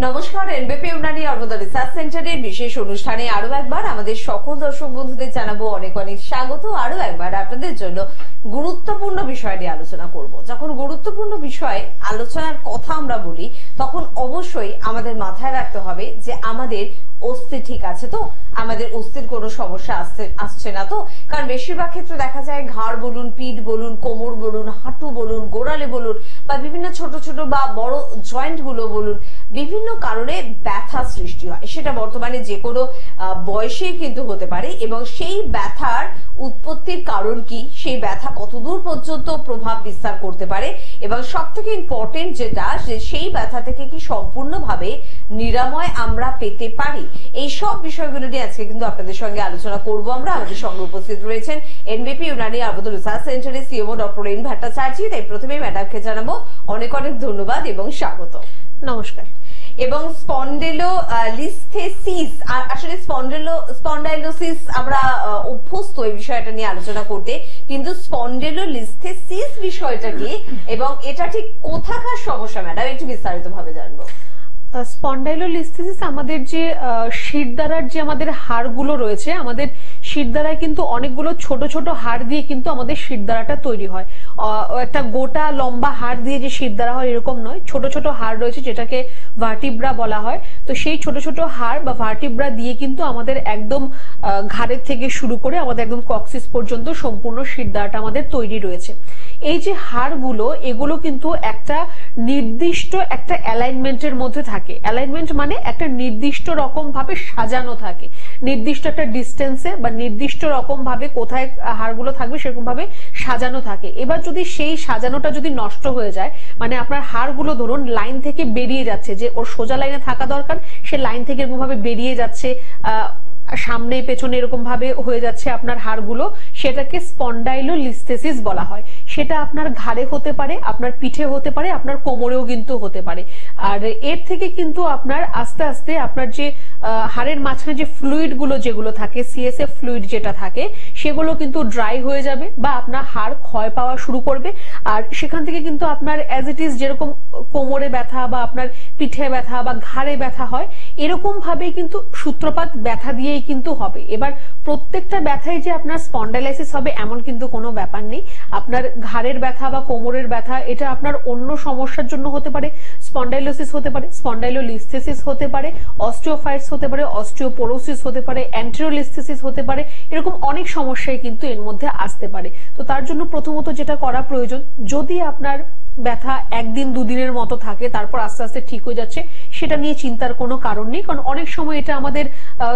নমস্কার, এনবিপি ইউনানি আয়ুর্বেদ রিসার্চ সেন্টারের বিশেষ অনুষ্ঠানে আরো একবার আমাদের সকল দর্শক বন্ধুদের জানাবো অনেক অনেক স্বাগত। আরো একবার আপনাদের জন্য গুরুত্বপূর্ণ বিষয় নিয়ে আলোচনা করব। যখন গুরুত্বপূর্ণ বিষয় আলোচনার কথা আমরা বলি, তখন অবশ্যই আমাদের মাথায় রাখতে হবে যে আমাদের অস্থি ঠিক আছে তো, আমাদের অস্থির কোনো সমস্যা আসছে না তো। কারণ বেশিরভাগ ক্ষেত্রে দেখা যায় ঘাড় বলুন, পিঠ বলুন, কোমর বলুন, হাঁটু বলুন, গোড়ালি বলুন, বা বিভিন্ন ছোট ছোট বা বড় জয়েন্ট গুলো বলুন, বিভিন্ন কারণে ব্যথা সৃষ্টি হয়। সেটা বর্তমানে যে কোনো বয়সেই কিন্তু হতে পারে, এবং সেই ব্যথার উৎপত্তির কারণ কি, সেই ব্যথা কতদূর পর্যন্ত প্রভাব বিস্তার করতে পারে, এবং সব থেকে ইম্পর্টেন্ট যেটা, সেই ব্যথা থেকে কি সম্পূর্ণভাবে নিরাময় আমরা পেতে পারি, এই সব বিষয়গুলো নিয়ে আজকে কিন্তু আপনাদের সঙ্গে আলোচনা করব আমরা। আমাদের সঙ্গে উপস্থিত রয়েছেন এনবিপি ইউনানি আয়ুর্বেদ রিসার্চ সেন্টারের সিএমও ডক্টর এন ভট্টাচার্য। তাই প্রথমেই ম্যাডামকে জানাবো অনেক অনেক ধন্যবাদ এবং স্বাগত। নমস্কার। এবং স্পন্ডেলোলিস্থেসিস, আসলে স্পন্ডাইলোসিস আমরা অভ্যস্ত এই বিষয়টা নিয়ে আলোচনা করতে, কিন্তু স্পন্ডেলোলিস্থেসিস বিষয়টা কি এবং এটা ঠিক কোথাকার সমস্যা ম্যাডাম, একটু বিস্তারিত ভাবে জানবো। স্পন্ডাইলোলিস্থেসিস আমাদের যে শিরদাঁড়ার যে আমাদের হাড়গুলো রয়েছে, আমাদের শিরদাঁড়ায় কিন্তু অনেকগুলো ছোট ছোট হাড় দিয়ে কিন্তু আমাদের শিরদাঁড়াটা তৈরি হয়। একটা গোটা লম্বা হাড় দিয়ে যে শিরদাঁড়া হয় এরকম নয়, ছোট ছোট হাড় রয়েছে যেটাকে ভার্টিব্রা বলা হয়। তো সেই ছোট ছোট হাড় বা ভার্টিব্রা দিয়ে কিন্তু আমাদের একদম ঘাড়ের থেকে শুরু করে আমাদের একদম কক্সিস পর্যন্ত সম্পূর্ণ শিরদাঁড়াটা আমাদের তৈরি রয়েছে। এই যে হাড়গুলো, এগুলো কিন্তু একটা নির্দিষ্ট একটা অ্যালাইনমেন্টের মধ্যে থাকে। অ্যালাইনমেন্ট মানে একটা নির্দিষ্ট রকম ভাবে সাজানো থাকে, নির্দিষ্ট একটা ডিস্টেন্সে বা নির্দিষ্ট রকম ভাবে কোথায় হাড়গুলো থাকবে সেরকম ভাবে সাজানো থাকে। এবার যদি সেই সাজানোটা যদি নষ্ট হয়ে যায়, মানে আপনার হাড়গুলো ধরুন লাইন থেকে বেরিয়ে যাচ্ছে, যে ওর সোজা লাইনে থাকা দরকার সে লাইন থেকে এরকম ভাবে বেরিয়ে যাচ্ছে, সামনে পেছনে এরকম ভাবে হয়ে যাচ্ছে আপনার হাড়গুলো, সেটাকে স্পন্ডাইলোলিস্থেসিস বলা হয়। সেটা আপনার ঘাড়ে হতে পারে, আপনার পিঠে হতে পারে, আপনার কোমরেও কিন্তু হতে পারে। আর এর থেকে কিন্তু আপনার আস্তে আস্তে আপনার যে হাড়ের মাঝখানে যে ফ্লুইড গুলো যেগুলো থাকে, সিএসএফ ফ্লুইড যেটা থাকে, সেগুলো কিন্তু ড্রাই হয়ে যাবে বা আপনার হাড় ক্ষয় পাওয়া শুরু করবে। আর সেখান থেকে কিন্তু আপনার অ্যাজ ইট ইজ যেরকম কোমরে ব্যথা বা আপনার পিঠে ব্যথা বা ঘাড়ে ব্যথা হয়, এরকম ভাবেই কিন্তু সূত্রপাত ব্যথা দিয়েই কিন্তু হবে। এবার প্রত্যেকটা ব্যথায় যে আপনার স্পন্ডাইলাইসিস হবে এমন কিন্তু কোনো ব্যাপার নেই। আপনার ঘাড়ের ব্যথা বা কোমরের ব্যথা এটা আপনার অন্য সমস্যার জন্য হতে পারে, স্পন্ডাইলোসিস হতে পারে, স্পন্ডাইলোলিস্থেসিস হতে পারে, অস্টিওফাইটস হতে পারে, অস্টিওপোরোসিস হতে পারে, অ্যান্টেরোলিস্থেসিস হতে পারে, এরকম অনেক সমস্যাই কিন্তু এর মধ্যে আসতে পারে। তো তার জন্য প্রথমত যেটা করা প্রয়োজন, যদি আপনার ব্যথা একদিন দুদিনের মতো থাকে তারপর আস্তে আস্তে ঠিক হয়ে যাচ্ছে, সেটা নিয়ে চিন্তার কোনো কারণ নেই। কারণ অনেক সময় এটা আমাদের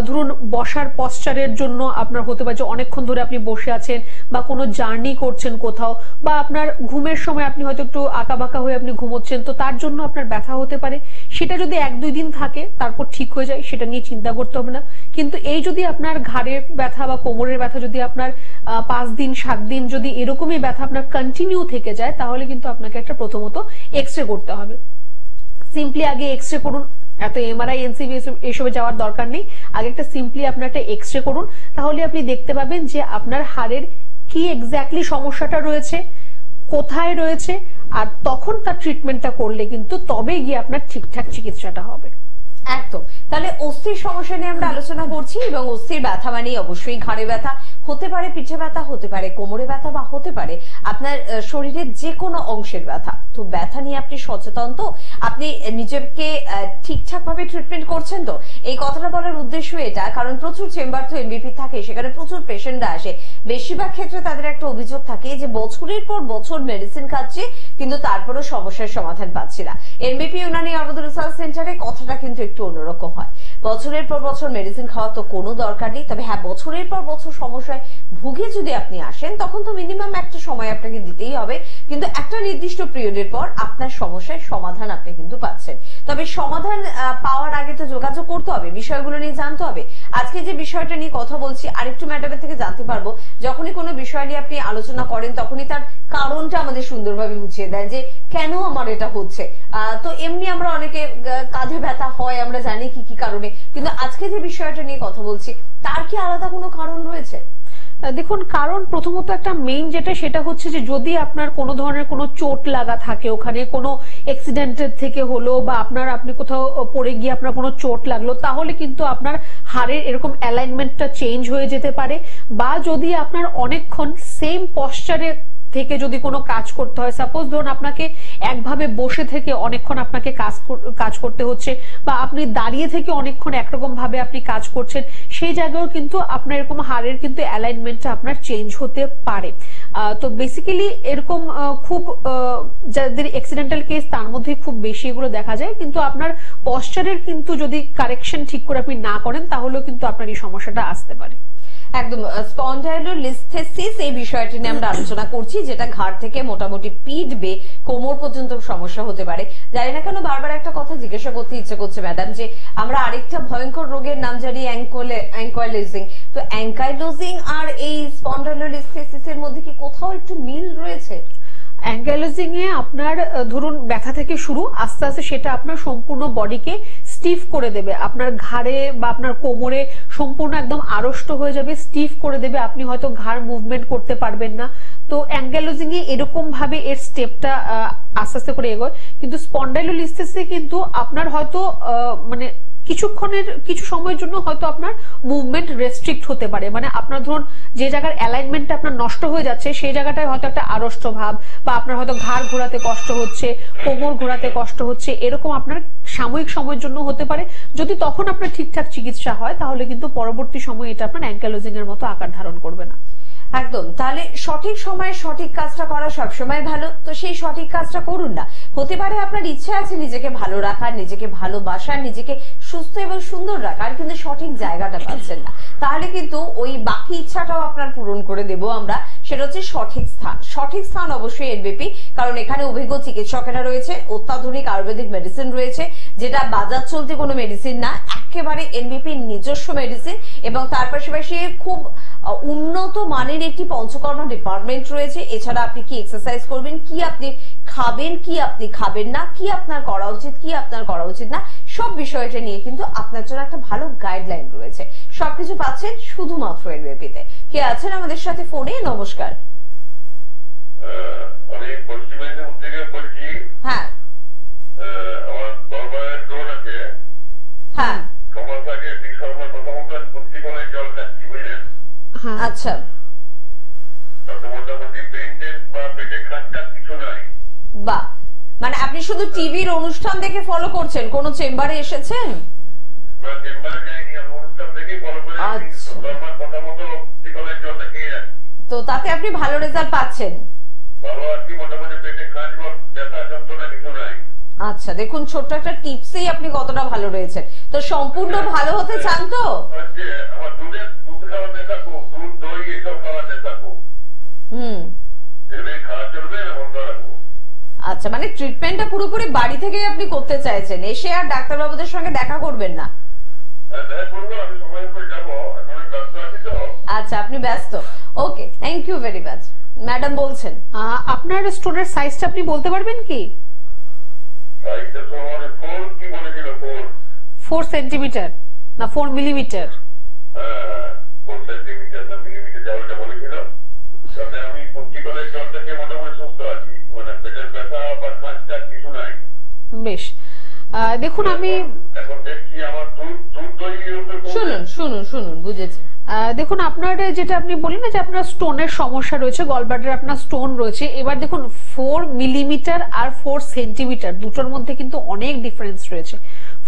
ধরুন বসার পশ্চারের জন্য আপনার হতে পারে, যে অনেকক্ষণ ধরে আপনি বসে আছেন বা কোনো জার্নি করছেন কোথাও, বা আপনার ঘুমের সময় আপনি হয়তো একটু আঁকাবাঁকা হয়ে আপনি ঘুমোচ্ছেন, তো তার জন্য আপনার ব্যথা হতে পারে। সেটা যদি এক দুই দিন থাকে তারপর ঠিক হয়ে যায়, সেটা নিয়ে চিন্তা করতে হবে না। কিন্তু এই যদি আপনার ঘাড়ের ব্যথা বা কোমরের ব্যথা যদি আপনার 5 দিন 7 দিন যদি এরকমই ব্যথা আপনার কন্টিনিউ থেকে যায়, তাহলে কিন্তু আপনাকে একটা প্রথমত এক্সরে করতে হবে। সিম্পলি আগে এক্সরে করুন, এত এমআরআই এনসিবি এসবে যাওয়ার দরকার নেই। আগে একটা সিম্পলি আপনার একটা এক্সরে করুন, তাহলে আপনি দেখতে পাবেন যে আপনার হাড়ের কি এক্স্যাক্টলি সমস্যাটা রয়েছে, কোথায় রয়েছে, আর তখন তার ট্রিটমেন্টটা করলে কিন্তু তবে গিয়ে আপনার ঠিকঠাক চিকিৎসাটা হবে। একদম। তাহলে অস্থির সমস্যা নিয়ে আমরা আলোচনা করছি, এবং অস্থির ব্যথা মানে অবশ্যই ঘাড়ে ব্যথা হতে পারে, পিঠে ব্যথা হতে পারে, কোমরে ব্যথা, বা হতে পারে আপনার শরীরের যে কোনো অংশের ব্যথা। তো ব্যথা নিয়ে আপনি সচেতন তো, আপনি নিজেকে ঠিকঠাক ভাবে ট্রিটমেন্ট করছেন তো। এই কথাটা বলার উদ্দেশ্য এটা, কারণ প্রচুর চেম্বার তো এনবিপি থাকে, সেখানে প্রচুর পেশেন্টরা আসে। বেশিরভাগ ক্ষেত্রে তাদের একটা অভিযোগ থাকে যে বছরের পর বছর মেডিসিন খাচ্ছে, কিন্তু তারপরেও সমস্যার সমাধান পাচ্ছি না। এনবিপি ইউনানি আয়ুর্বেদ রিসার্চ সেন্টারে কথাটা কিন্তু একটু অন্যরকম হয়। বছরের পর বছর মেডিসিন খাওয়া তো কোনো দরকার নেই, তবে হ্যাঁ, বছরের পর বছর সমস্যায় ভুগে যদি আপনি আসেন, তখন তো মিনিমাম একটা সময় আপনাকে দিতেই হবে, কিন্তু একটা নির্দিষ্ট পিরিয়ডের পর আপনার সমস্যার সমাধান আপনি কিন্তু পাচ্ছেন। তবে সমাধান পাওয়ার আগে তো যোগাযোগ করতে হবে, বিষয়গুলো নিয়ে জানতে হবে। আজকে যে বিষয়টা নিয়ে কথা বলছি, আরেকটু ম্যাডামের থেকে জানতে পারবো, যখনই কোনো বিষয় নিয়ে আপনি আলোচনা করেন তখনই তার কারণটা আমাদের সুন্দরভাবে বুঝিয়ে দেন যে কেন আমার এটা হচ্ছে। তো এমনি আমরা অনেকে কাঁধে ব্যথা হয় আমরা জানি কি কি কারণে, কিন্তু আজকে যে বিষয়টা নিয়ে কথা বলছি তার কি আলাদা কোনো কারণ রয়েছে? দেখুন, কারণ প্রথমত একটা মেইন যেটা সেটা হচ্ছে যে যদি আপনার কোনো ধরনের কোনো চোট লাগা থাকে, ওখানে কোনো অ্যাক্সিডেন্টের থেকে হলো বা আপনি কোথাও পড়ে গিয়ে আপনার কোনো চোট লাগলো, তাহলে কিন্তু আপনার হাড়ের এরকম অ্যালাইনমেন্টটা চেঞ্জ হয়ে যেতে পারে। বা যদি আপনার অনেকক্ষণ সেম পশ্চারে থেকে যদি কোনো কাজ করতে হয়, সাপোজ ধরুন আপনাকে একভাবে বসে থেকে অনেকক্ষণ আপনাকে কাজ করতে হচ্ছে, বা আপনি দাঁড়িয়ে থেকে অনেকক্ষণ একরকম ভাবে আপনি কাজ করছেন, সেই জায়গায়ও কিন্তু আপনার এরকম হাড়ের কিন্তু অ্যালাইনমেন্টটা আপনার চেঞ্জ হতে পারে। তো বেসিক্যালি এরকম খুব যাদের অ্যাক্সিডেন্টাল কেস তার মধ্যে খুব বেশি এগুলো দেখা যায়, কিন্তু আপনার পশ্চারের কিন্তু যদি কারেকশন ঠিক করে আপনি না করেন তাহলেও কিন্তু আপনার এই সমস্যাটা আসতে পারে। একদম, স্পন্ডাইলোলিস্থেসিস এই বিষয়টি নিয়ে আমরা আলোচনা করছি, যেটা ঘাড় থেকে মোটামুটি পিঠ বে কোমর পর্যন্ত সমস্যা হতে পারে। জানি না কেন বারবার একটা কথা জিজ্ঞাসা করতে ইচ্ছে করছে ম্যাডাম, যে আমরা আরেকটা ভয়ঙ্কর রোগের নাম জানি অ্যাঙ্কাইলোজিং। তো অ্যাঙ্কাইলোজিং আর এই স্পন্ডাইলোলিস্থেসিস এর মধ্যে কি কোথাও একটু মিল রয়েছে? অ্যাঙ্কাইলোজিং এ আপনার ধরুন ব্যথা থেকে শুরু, আস্তে আস্তে সেটা আপনার সম্পূর্ণ বডিকে স্টিফ করে দেবে, আপনার ঘাড়ে বা আপনার কোমরে সম্পূর্ণ একদম আড়ষ্ট হয়ে যাবে, স্টিফ করে দেবে, আপনি হয়তো ঘাড় মুভমেন্ট করতে পারবেন না। তো অ্যাঙ্কাইলোজিং এ এরকম ভাবে এর স্টেপটা আস্তে আস্তে করে এগোয়। কিন্তু স্পন্ডাইলোলিস্থেসিসে কিন্তু আপনার হয়তো মানে কিছু সময়ের জন্য হয়তো আপনার মুভমেন্ট রেস্ট্রিক্ট হতে পারে, মানে আপনার ধরুন যে জায়গার অ্যালাইনমেন্টটা আপনার নষ্ট হয়ে যাচ্ছে সেই জায়গাটায় হয়তো একটা আড়ষ্ট ভাব, বা আপনার হয়তো ঘাড় ঘোরাতে কষ্ট হচ্ছে, কোমর ঘোরাতে কষ্ট হচ্ছে, এরকম আপনার সাময়িক সময়ের জন্য হতে পারে। যদি তখন আপনার ঠিকঠাক চিকিৎসা হয় তাহলে কিন্তু পরবর্তী সময়ে এটা আপনার অ্যাঙ্কাইলোজিং এর মতো আকার ধারণ করবে না। একদম, তাহলে সঠিক সময়ে সঠিক কাজটা করা সবসময় ভালো। তো সেই সঠিক কাজটা করুন না। হতে পারে আপনার ইচ্ছা আছে নিজেকে ভালো রাখার, নিজেকে ভালোবাসার, নিজেকে সুস্থ এবং সুন্দর রাখার, কিন্তু সঠিক জায়গাটা পাচ্ছেন না। তাহলে কিন্তু ওই বাকি ইচ্ছাটাও আপনার পূরণ করে দেব আমরা, সেটা হচ্ছে সঠিক স্থান। সঠিক স্থান অবশ্যই এনবিপি, কারণ এখানে অভিজ্ঞ চিকিৎসকেরা রয়েছে, অত্যাধুনিক আয়ুর্বেদিক মেডিসিন রয়েছে, যেটা বাজার চলতি কোনো মেডিসিন না, একেবারে এনবিপির নিজস্ব মেডিসিন, এবং তার পাশাপাশি খুব উন্নত মানের একটি পঞ্চকর্ম ডিপার্টমেন্ট রয়েছে। এছাড়া আপনি কি এক্সারসাইজ করবেন, কি আপনি খাবেন, কি আপনি খাবেন না, কি আপনার করা উচিত, কি আপনার করা উচিত না, সব বিষয়টা নিয়ে কিন্তু আপনার জন্য একটা ভালো গাইডলাইন রয়েছে। সবকিছু পাচ্ছেন শুধুমাত্র এনবিপিতে। কে আছেন আমাদের সাথে ফোনে? নমস্কার। হ্যাঁ হ্যাঁ, আচ্ছা, বাহ, মানে আপনি শুধু টিভির অনুষ্ঠান দেখে ফলো করছেন, কোন চেম্বারে এসেছেন? তো তাতে আপনি ভালো রেজাল্ট পাচ্ছেন? আচ্ছা, দেখুন ছোট্ট একটা টিপসেই আপনি কতটা ভালো রয়েছেন। তো সম্পূর্ণ ভালো হতে চান তো? আচ্ছা, মানে ট্রিটমেন্টটা পুরোপুরি বাড়ি থেকেই আপনি করতে চাইছেন, এসে আর ডাক্তারবাবুদের সঙ্গে দেখা করবেন না? আচ্ছা, আপনি ব্যস্ত। Okay, thank you very much. Madam বলছেন আপনার স্টোনের সাইজটা আপনি বলতে পারবেন কি? 4 সেন্টিমিটার না 4 মিলিমিটার? বেশ, দেখুন আমি শুনুন বুঝেছি। দেখুন আপনার যেটা আপনি বললেন যে আপনার স্টোনের সমস্যা রয়েছে, গলব্লাডারে আপনার স্টোন রয়েছে। এবার দেখুন 4 মিলিমিটার আর 4 সেন্টিমিটার দুটোর মধ্যে কিন্তু অনেক ডিফারেন্স রয়েছে।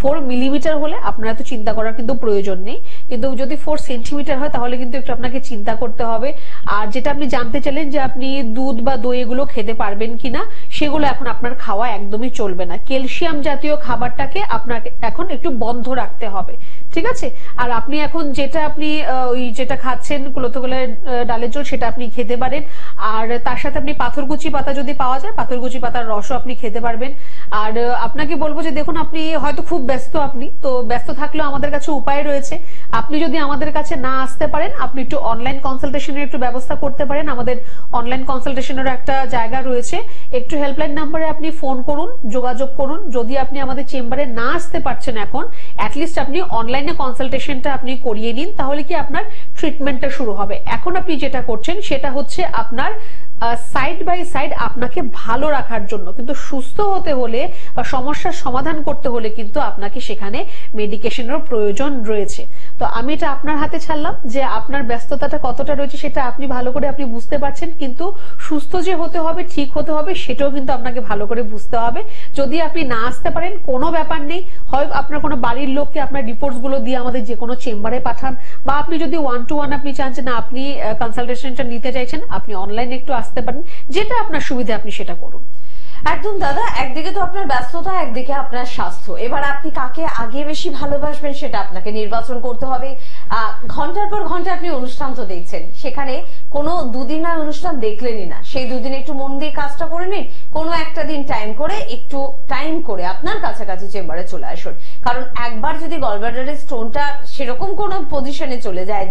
4 মিলিমিটার হলে আপনার এত চিন্তা করার কিন্তু প্রয়োজন নেই, কিন্তু যদি 4 সেন্টিমিটার হয় তাহলে কিন্তু একটু আপনাকে চিন্তা করতে হবে। আর যেটা আপনি জানতে চাইলেন যে আপনি দুধ বা দই এগুলো খেতে পারবেন কিনা, সেগুলো এখন আপনার খাওয়া একদমই চলবে না। ক্যালসিয়াম জাতীয় খাবারটাকে আপনাকে এখন একটু বন্ধ রাখতে হবে, ঠিক আছে? আর আপনি এখন যেটা খাচ্ছেন কুলথগোলার ডালের জল, সেটা আপনি খেতে পারেন। আর তার সাথে আপনি পাথরকুচি পাতা যদি পাওয়া যায়, পাথরকুচি পাতার রসও আপনি খেতে পারবেন। আর আপনাকে বলবো যে দেখুন আপনি হয়তো খুব ব্যস্ত আপনি, তো ব্যস্ত থাকলেও আমাদের কাছে উপায় রয়েছে। আপনি যদি আমাদের কাছে না আসতে পারেন, আপনি একটু অনলাইন কনসালটেশনের একটু ব্যবস্থা করতে পারেন। আমাদের অনলাইন কনসালটেশনের একটা জায়গা রয়েছে, একটু হেল্পলাইন নাম্বারে আপনি ফোন করুন, যোগাযোগ করুন। যদি আপনি আমাদের চেম্বারে না আসতে পারছেন এখন, অ্যাটলিস্ট আপনি অনলাইনে কনসালটেশনটা আপনি করিয়ে নিন, তাহলে কি আপনার ট্রিটমেন্টটা শুরু হবে। এখন আপনি যেটা করছেন সেটা হচ্ছে আপনার সাইড বাই সাইড আপনাকে ভালো রাখার জন্য, কিন্তু সুস্থ হতে হলে বা সমস্যার সমাধান করতে হলে কিন্তু আপনাকে সেখানে মেডিকেশনেরও প্রয়োজন রয়েছে। তো আমি এটা আপনার হাতে ছাড়লাম যে আপনার ব্যস্ততাটা কতটা রয়েছে সেটা আপনি ভালো করে আপনি বুঝতে পারছেন, কিন্তু সুস্থ যে হতে হবে, ঠিক হতে হবে, সেটাও কিন্তু আপনাকে ভালো করে বুঝতে হবে। যদি আপনি না আসতে পারেন কোনো ব্যাপার নেই, হয় আপনার কোনো বাড়ির লোককে আপনার রিপোর্টস গুলো দিয়ে আমাদের যে কোনো চেম্বারে পাঠান, বা আপনি যদি 1-to-1 আপনি চান যে না আপনি কনসালটেশনটা নিতে চাইছেন, আপনি অনলাইনে একটু আসতে পারেন, যেটা আপনার সুবিধা আপনি সেটা করুন। একদম দাদা, একদিকে তো আপনার ব্যস্ততা, একদিকে আপনার স্বাস্থ্য। এবার আপনি কাকে আগে বেশি ভালোবাসবেন সেটা আপনাকে নির্বাচন করতে হবে। ঘন্টার পর ঘন্টা আপনি অনুষ্ঠান তো দেখছেন, সেখানে কোনো দুদিন আর অনুষ্ঠান দেখলেনই না, সেই দুদিন একটু মন দিয়ে কাজটা করে নিন। কোনো একটা দিন একটু টাইম করে আপনার কাছাকাছি চেম্বারে চলে আসুন। কারণ একবার যদি গলব্লাডারের স্টোনটা সেরকম কোনো পজিশনে চলে যায়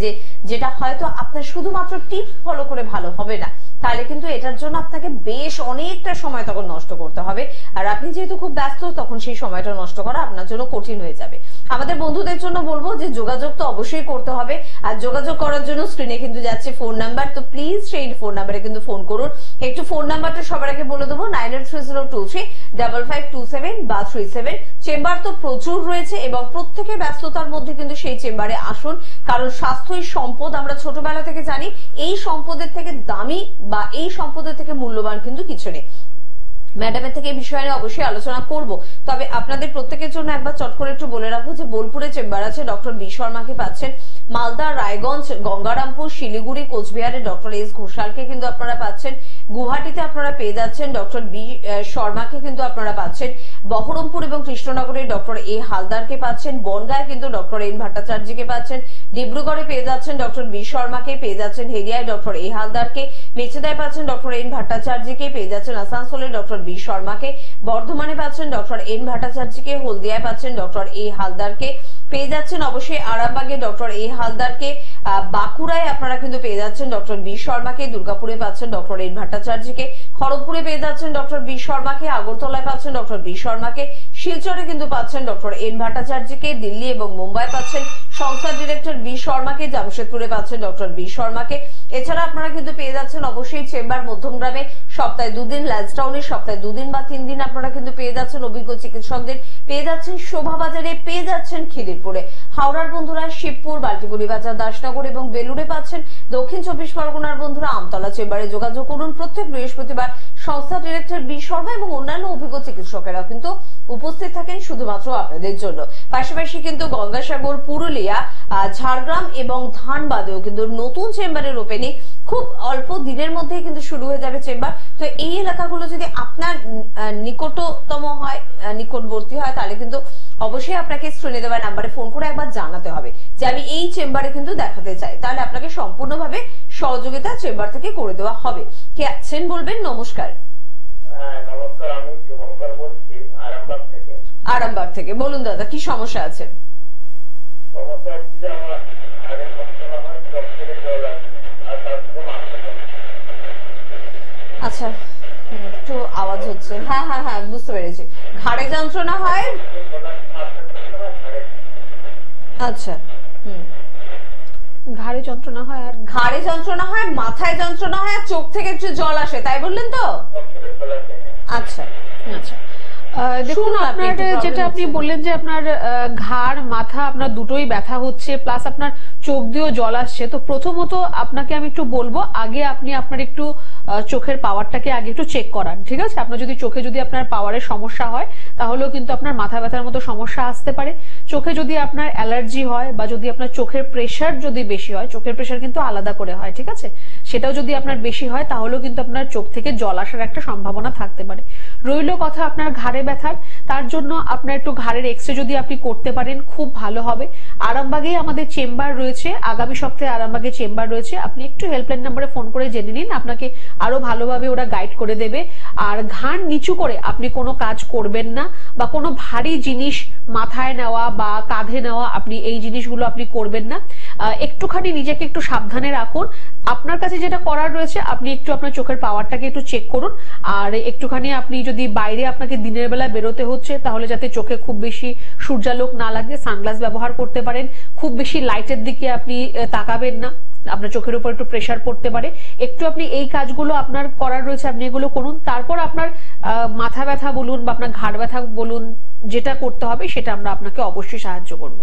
যেটা হয়তো আপনার শুধুমাত্র টিপস ফলো করে ভালো হবে না, তাহলে কিন্তু এটার জন্য আপনাকে বেশ অনেকটা সময় তখন নষ্ট করতে হবে। আর আপনি যেহেতু খুব ব্যস্ত, তখন সেই সময়টা নষ্ট করা আপনার জন্য কঠিন হয়ে যাবে। আমাদের বন্ধুদের জন্য বলবো যে যোগাযোগ তো অবশ্যই করতে হবে, আর যোগাযোগ করার জন্য স্ক্রিনে কিন্তু যাচ্ছে ফোন নাম্বার, তো প্লিজ সেই ফোন নাম্বারে কিন্তু ফোন করুন। একটু ফোন নাম্বারটা সবার আগে বলে দেবো, 9830235527 বা 37। চেম্বার তো প্রচুর রয়েছে এবং প্রত্যেকের ব্যস্ততার মধ্যে কিন্তু সেই চেম্বারে আসুন, কারণ স্বাস্থ্যই সম্পদ। আমরা ছোটবেলা থেকে জানি এই সম্পদের থেকে দামি বা এই সম্পদের থেকে মূল্যবান কিন্তু কিছু নেই। ম্যাডামের থেকে এই বিষয়ে অবশ্যই আলোচনা করব, তবে আপনাদের প্রত্যেকের জন্য একবার চট করে একটু বলে রাখবো যে বোলপুরে চেম্বার আছে, ডক্টর বি শর্মাকে পাচ্ছেন। মালদা, রায়গঞ্জ, গঙ্গারামপুর, শিলিগুড়ি, কোচবিহারে ডক্টর এস ঘোষালকে কিন্তু আপনারা পাচ্ছেন। গুয়াহাটিতে আপনারা পেয়ে যাচ্ছেন ডক্টর বি শর্মাকে কিন্তু আপনারা পাচ্ছেন। বহরমপুর এবং কৃষ্ণনগরে ডক্টর এ হালদারকে পাচ্ছেন। বনগাঁয় কিন্তু ডক্টর এন ভট্টাচার্যকে পাচ্ছেন। ডিব্রুগড়ে পেয়ে যাচ্ছেন ডক্টর বি শর্মাকে, পেয়ে যাচ্ছেন হেরিয়ায় ডক্টর এ হালদারকে, মেচেদায় পাচ্ছেন ডক্টর এন ভট্টাচার্যকে, পেয়ে যাচ্ছেন আসানসোলে ডক্টর বি শর্মাকে, বর্ধমানে পাচ্ছেন ডক্টর এন ভট্টাচার্যকে, হলদিয়ায় পাচ্ছেন ডক্টর এ হালদারকে, পেয়ে যাচ্ছেন অবশ্যই আরামবাগে ডক্টর এ হালদারকে, বাঁকুড়ায় আপনারা কিন্তু পেয়ে যাচ্ছেন ডক্টর বি শর্মাকে, দুর্গাপুরে পাচ্ছেন ডক্টর এন ভট্টাচার্যকে, খড়গপুরে পেয়ে যাচ্ছেন ডক্টর বি শর্মাকে, আগরতলায় পাচ্ছেন ডক্টর বি শর্মাকে, শিলচরে কিন্তু পাচ্ছেন ডক্টর এন ভট্টাচার্যকে, দিল্লি এবং মুম্বাই পাচ্ছেন সংস্থার ডিরেক্টর বি শর্মাকে, জামশেদপুরে পাচ্ছেন ডক্টর বি শর্মাকে। এছাড়া আপনারা কিন্তু পেয়ে যাচ্ছেন অবশ্যই চেম্বার মধ্যমগ্রামে সপ্তাহে 2 দিন, ল্যান্সটাউনে সপ্তাহে 2 দিন বা 3 দিন আপনারা কিন্তু পেয়ে যাচ্ছেন অভিজ্ঞ চিকিৎসকদের, পেয়ে যাচ্ছেন শোভাবাজারে, পেয়ে যাচ্ছেন খিদিরপুরে। হাওড়ার বন্ধুরা শিবপুর, বাল্টিগুড়ি বাজার, দাসনগর এবং বেলুড়ে পাচ্ছেন। দক্ষিণ 24 পরগনার বন্ধুরা আমতলা চেম্বারে যোগাযোগ করুন। প্রত্যেক বৃহস্পতিবার সংস্থা ডিরেক্টর বি শর্মা এবং অন্যান্য অভিজ্ঞ চিকিৎসকেরা কিন্তু উপস্থিত থাকেন শুধুমাত্র আপনাদের জন্য। পাশাপাশি কিন্তু গঙ্গাসাগর, পুরুলিয়া, ঝাড়গ্রাম এবং ধানবাদেও কিন্তু নতুন চেম্বারের ওপেনিং খুব অল্প দিনের মধ্যেই কিন্তু শুরু হয়ে যাবে চেম্বার। তো এই এলাকাগুলো যদি আপনার নিকটতম হয়, নিকটবর্তী হয়, তাহলে কিন্তু অবশ্যই আপনাকে স্ক্রিনে দেওয়া নাম্বারে ফোন করে একবার জানাতে হবে যে আমি এই চেম্বারে কিন্তু দেখাতে চাই, তাহলে আপনাকে সম্পূর্ণভাবে সহযোগিতা চেম্বার থেকে করে দেওয়া হবে। কে আছেন বলবেন? নমস্কার। নমস্কার, আমি শুভঙ্কর বলছি আরামবাগ থেকে। আরামবাগ থেকে বলুন দাদা, কি সমস্যা আছে? সমস্যা হচ্ছে যে আমার আগে সবসময় আমার চোখ থেকে জল আসছে আর তার থেকে মাথা ধরে। আচ্ছা, একটু আওয়াজ হচ্ছে। হ্যাঁ হ্যাঁ হ্যাঁ, বুঝতে পেরেছি। ঘাড়ে যন্ত্রণা হয়? আচ্ছা, ঘাড়ে যন্ত্রণা হয়, আর ঘাড়ে যন্ত্রণা হয়, মাথায় যন্ত্রণা হয়, আর চোখ থেকে একটু জল আসে, তাই বললেন তো? আচ্ছা আচ্ছা, দেখুন আপনার যেটা আপনি বললেন যে আপনার ঘাড়, মাথা আপনার দুটোই ব্যথা হচ্ছে, প্লাস আপনার চোখ দিয়েও জল আসছে। তো প্রথমত আপনাকে আমি একটু বলবো, আগে আপনি আপনার একটু চোখের পাওয়ারটাকে আগে একটু চেক করান, ঠিক আছে? আপনার যদি চোখে যদি আপনার পাওয়ারের সমস্যা হয়, তাহলেও কিন্তু আপনার মাথা ব্যথার মতো সমস্যা আসতে পারে। চোখে যদি আপনার অ্যালার্জি হয় বা যদি আপনার চোখের প্রেশার যদি বেশি হয়, চোখের প্রেশার কিন্তু আলাদা করে হয়, ঠিক আছে? সেটাও যদি আপনার বেশি হয়, তাহলেও কিন্তু আপনার চোখ থেকে জল আসার একটা সম্ভাবনা থাকতে পারে। রইল কথা আপনার ঘাড়ে ঘাড়ে ব্যথার, তার জন্য আপনার একটু ঘাড়ের এক্সরে যদি আপনি করতে পারেন খুব ভালো হবে। আরামবাগে আমাদের চেম্বার রয়েছে, আগামী সপ্তাহে আরামবাগে চেম্বার রয়েছে, আপনি একটু হেল্পলাইন নাম্বারে ফোন করে জেনে নিন, আপনাকে আরো ভালোভাবে ওরা গাইড করে দেবে। আর ঘাড় নিচু করে আপনি কোনো কাজ করবেন না, বা কোনো ভারী জিনিস মাথায় নেওয়া বা কাঁধে নেওয়া, আপনি এই জিনিসগুলো আপনি করবেন না। একটুখানি নিজেকে একটু সাবধানে রাখুন। আপনার কাছে যেটা করার রয়েছে, আপনি একটু আপনার চোখের পাওয়ারটাকে একটু চেক করুন। আর একটুখানি আপনি যদি বাইরে আপনাকে দিনের বেলা বেরোতে হচ্ছে, তাহলে যাতে চোখে খুব বেশি সূর্যালোক না লাগে সানগ্লাস ব্যবহার করতে পারেন। খুব বেশি লাইটের দিকে আপনি তাকাবেন না, আপনার চোখের উপর একটু প্রেসার পড়তে পারে। একটু আপনি এই কাজগুলো আপনার করার রয়েছে, আপনি এগুলো করুন। তারপর আপনার মাথা ব্যথা বলুন বা আপনার ঘাড় ব্যথা বলুন, যেটা করতে হবে সেটা আমরা আপনাকে অবশ্যই সাহায্য করব।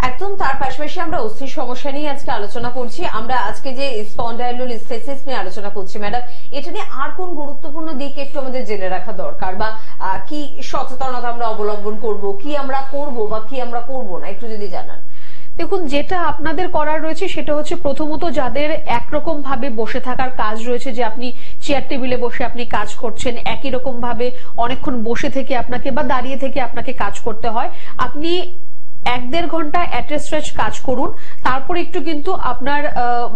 একদম তার পাশাপাশি আমরা অস্থির সমস্যা নিয়ে আজকে আলোচনা করছি। আমরা আজকে যে স্পন্ডাইলোলিস্থেসিস নিয়ে আলোচনা করছি ম্যাডাম, এটা নিয়ে আর কোন গুরুত্বপূর্ণ দিক একটু আমাদের জেনে রাখা দরকার, বা কি সচেতনতা আমরা অবলম্বন করব, কি আমরা করব বা কি আমরা করব না, একটু যদি জানান। দেখুন, যেটা আপনাদের করার রয়েছে সেটা হচ্ছে প্রথমত যাদের একরকম ভাবে বসে থাকার কাজ রয়েছে, যে আপনি চেয়ার টেবিলে বসে আপনি কাজ করছেন, একই রকম ভাবে অনেকক্ষণ বসে থেকে আপনাকে বা দাঁড়িয়ে থেকে আপনাকে কাজ করতে হয়, আপনি 1-1.5 ঘন্টা অ্যাট্রেস্ট্রেচ কাজ করুন। তারপর একটু কিন্তু আপনার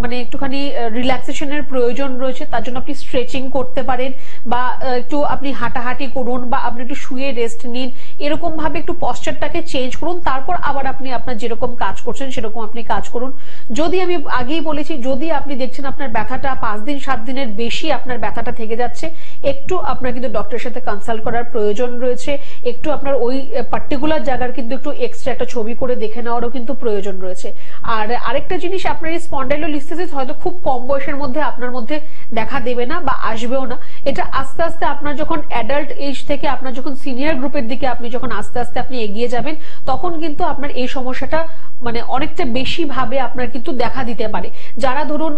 মানে একটুখানি রিল্যাক্সেশনের প্রয়োজন রয়েছে, তার জন্য আপনি স্ট্রেচিং করতে পারেন, বা একটু আপনি হাঁটাহাঁটি করুন, বা আপনি একটু শুয়ে রেস্ট নিন। এরকম ভাবে একটু পশ্চারটাকে চেঞ্জ করুন, তারপর আবার আপনি আপনার যেরকম কাজ করছেন সেরকম আপনি কাজ করুন। যদি আমি আগেই বলেছি, যদি আপনি দেখছেন আপনার ব্যথাটা 5 দিন 7 দিনের বেশি আপনার ব্যথাটা থেকে যাচ্ছে, একটু আপনার কিন্তু ডক্টরের সাথে কনসাল্ট করার প্রয়োজন রয়েছে। একটু আপনার ওই পার্টিকুলার জায়গার কিন্তু একটু এক্সট্রা একটা ছবি করে দেখে নেওয়ারও কিন্তু প্রয়োজন রয়েছে। আর আরেকটা জিনিস, আপনার এই স্পন্ডাইলোলিস্থেসিস হয়তো খুব কম বয়সের মধ্যে আপনার মধ্যে দেখা দেবে না বা আসবেও না। এটা আস্তে আস্তে আপনার যখন অ্যাডাল্ট এজ থেকে আপনার যখন সিনিয়র গ্রুপের দিকে আপনি যখন আস্তে আস্তে আপনি এগিয়ে যাবেন, তখন কিন্তু আপনার এই সমস্যাটা মানে অনেকটা বেশি ভাবে আপনার কিন্তু দেখা দিতে পারে। যারা ধরুন